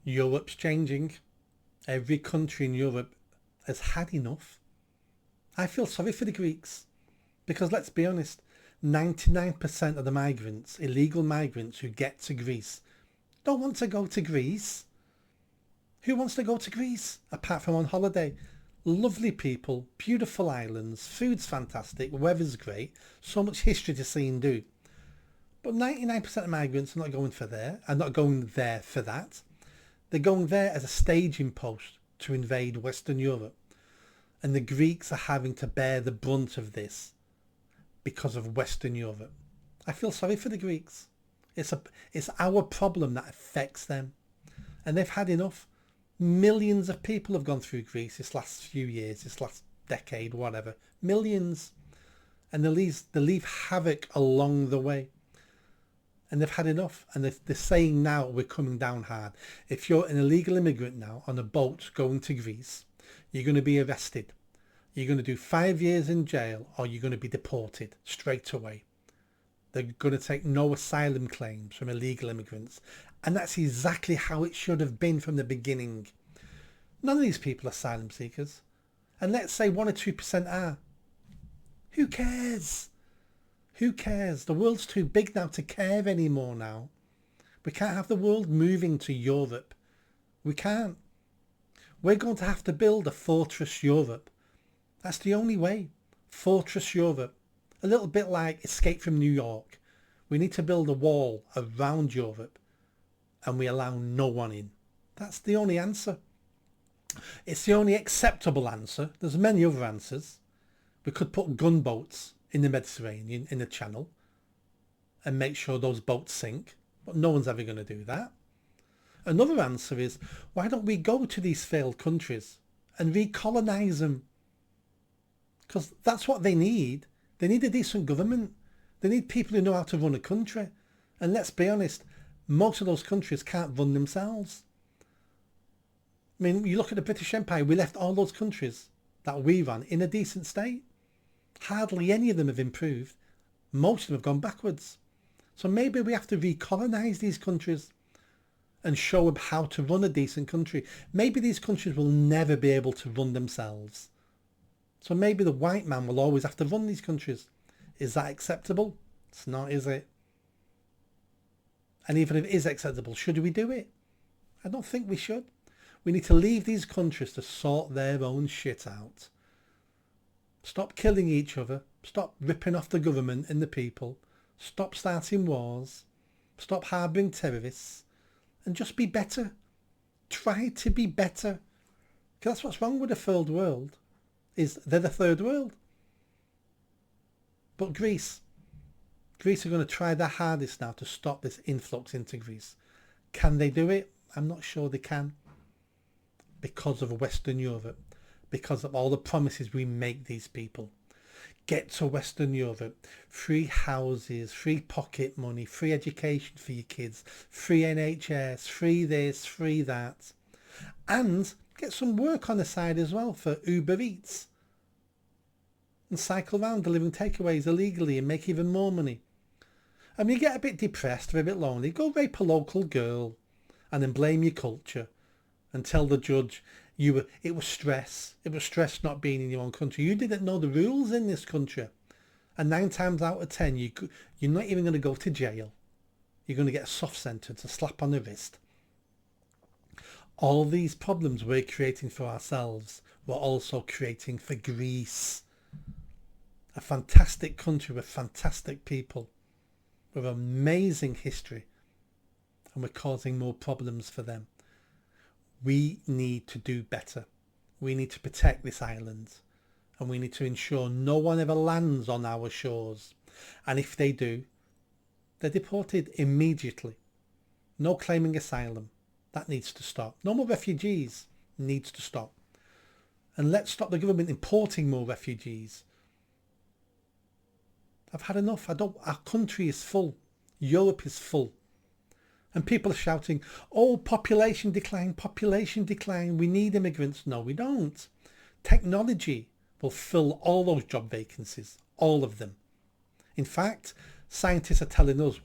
Europe's changing. Every country in Europe has had enough. I feel sorry for the Greeks because let's be honest, 99% of the migrants, illegal migrants who get to Greece, don't want to go to Greece. Who wants to go to Greece apart from on holiday? Lovely people, beautiful islands, food's fantastic, weather's great, so much history to see and do. But 99% of migrants are not going for there, are not going there for that. They're going there as a staging post to invade Western Europe. And the Greeks are having to bear the brunt of this because of Western Europe. I feel sorry for the Greeks. It's our problem that affects them. And they've had enough. Millions of people have gone through Greece this last few years, this last decade, whatever. Millions. And they leave havoc along the way. And they've had enough. And they're saying now we're coming down hard. If you're an illegal immigrant now on a boat going to Greece, you're going to be arrested. You're going to do 5 years in jail or you're going to be deported straight away. They're going to take no asylum claims from illegal immigrants. And that's exactly how it should have been from the beginning. None of these people are asylum seekers. And let's say 1 or 2% are. Who cares? Who cares? The world's too big now to care anymore now. We can't have the world moving to Europe. We can't. We're going to have to build a fortress Europe. That's the only way. Fortress Europe. A little bit like Escape from New York. We need to build a wall around Europe and we allow no one in. That's the only answer. It's the only acceptable answer. There's many other answers. We could put gunboats in the Mediterranean, in the Channel, and make sure those boats sink. But no one's ever going to do that. Another answer is, why don't we go to these failed countries and recolonize them? Because that's what they need. They need a decent government. They need people who know how to run a country. And let's be honest, most of those countries can't run themselves. I mean, you look at the British Empire, we left all those countries that we ran in a decent state. Hardly any of them have improved. Most of them have gone backwards. So maybe we have to recolonize these countries and show them how to run a decent country. Maybe these countries will never be able to run themselves. So maybe the white man will always have to run these countries. Is that acceptable? It's not, is it? And even if it is acceptable, should we do it? I don't think we should. We need to leave these countries to sort their own shit out. Stop killing each other. Stop ripping off the government and the people. Stop starting wars. Stop harbouring terrorists. And just be better. Try to be better. Because that's what's wrong with the third world. Is they're the third world. But Greece are going to try their hardest now to stop this influx into Greece. Can they do it? I'm not sure they can. Because of Western Europe. Because of all the promises we make these people. Get to Western Europe. Free houses, free pocket money, free education for your kids, free NHS, free this, free that. And get some work on the side as well for Uber Eats. And cycle around delivering takeaways illegally and make even more money. And when you get a bit depressed or a bit lonely, go rape a local girl and then blame your culture and tell the judge it was stress. It was stress not being in your own country. You didn't know the rules in this country. And 9 times out of 10, you're not even going to go to jail. You're going to get a soft sentence, a slap on the wrist. All these problems we're creating for ourselves, we're also creating for Greece. A fantastic country with fantastic people, with amazing history, and we're causing more problems for them. We need to do better. We need to protect this island, and we need to ensure no one ever lands on our shores. And if they do, they're deported immediately. No claiming asylum. That needs to stop. No more refugees. Needs to stop. And let's stop the government importing more refugees. I've had enough. Our country is full. Europe is full. And people are shouting, oh, population decline, we need immigrants. No, we don't. Technology will fill all those job vacancies, all of them. In fact, scientists are telling us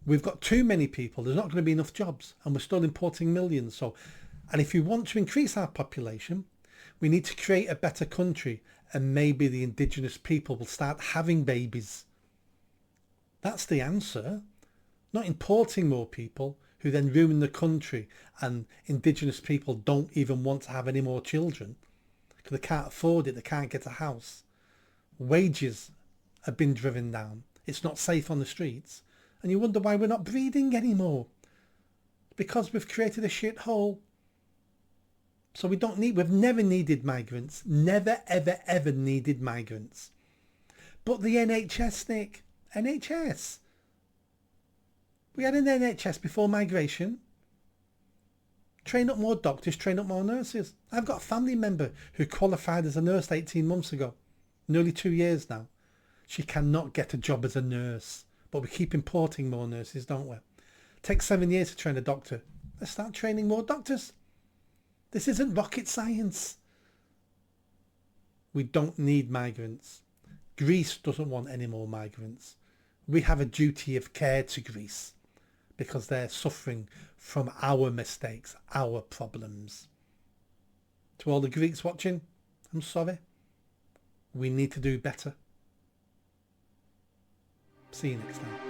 We've got too many people. There's not going to be enough jobs, and we're still importing millions. So, and if we want to increase our population, we need to create a better country, and maybe the indigenous people will start having babies. That's the answer. Not importing more people who then ruin the country, and indigenous people don't even want to have any more children because they can't afford it. They can't get a house. Wages have been driven down. It's not safe on the streets. And you wonder why we're not breeding anymore. Because we've created a shithole. So we've never needed migrants. Never, ever, ever needed migrants. But the NHS, Nick. NHS. We had an NHS before migration. Train up more doctors, train up more nurses. I've got a family member who qualified as a nurse 18 months ago. Nearly 2 years now. She cannot get a job as a nurse. But we keep importing more nurses, don't we? Takes 7 years to train a doctor. Let's start training more doctors. This isn't rocket science. We don't need migrants. Greece doesn't want any more migrants. We have a duty of care to Greece because they're suffering from our mistakes, our problems. To all the Greeks watching, I'm sorry. We need to do better. See you next time.